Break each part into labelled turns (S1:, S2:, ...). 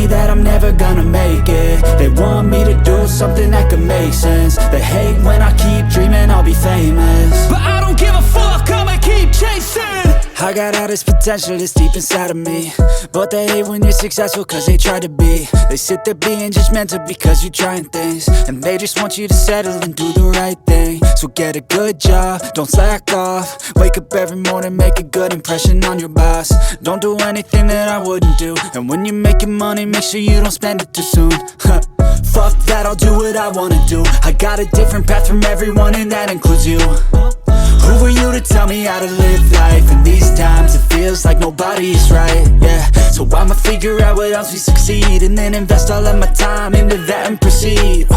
S1: me that I'm never gonna make it. They want me to do something that could make sense. They hate when I keep dreaming I'll be famous,
S2: but I don't give a fuck, I'ma keep chasing.
S1: I got all this potential that's deep inside of me, but they hate when you're successful cause they try to be. They sit there being judgmental because you're trying things, and they just want you to settle and do the right thing. So get a good job, don't slack off. Wake up every morning, make a good impression on your boss. Don't do anything that I wouldn't do, and when you're making money, make sure you don't spend it too soon. Fuck that, I'll do what I wanna do. I got a different path from everyone, and that includes you. Who are you to tell me how to live life? In these times it feels like nobody is right, yeah. So I'ma figure out what else we succeed, and then invest all of my time into that and proceed.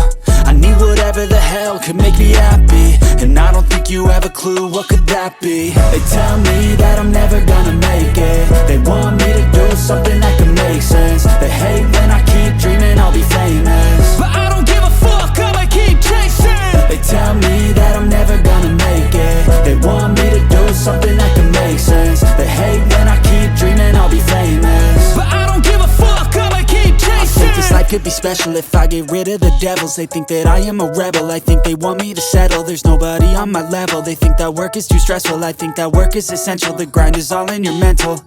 S1: I need whatever the hell could make me happy, and I don't think you have a clue what could that be. They tell me that I'm never gonna make it. They want me to do something that can make sense. They hate when I keep dreaming I'll be famous,
S2: but I don't give a fuck, I'ma keep chasing.
S1: They tell me that I'm never gonna make it. They want me to do something that can make sense. They hate when I keep dreaming I'll be famous,
S2: but I don't give a fuck, I'ma keep chasing.
S1: I think this life could be special if I get rid of the devils. They think that I am a rebel, I think they want me to settle. There's nobody on my level, they think that work is too stressful. I think that work is essential, the grind is all in your mental.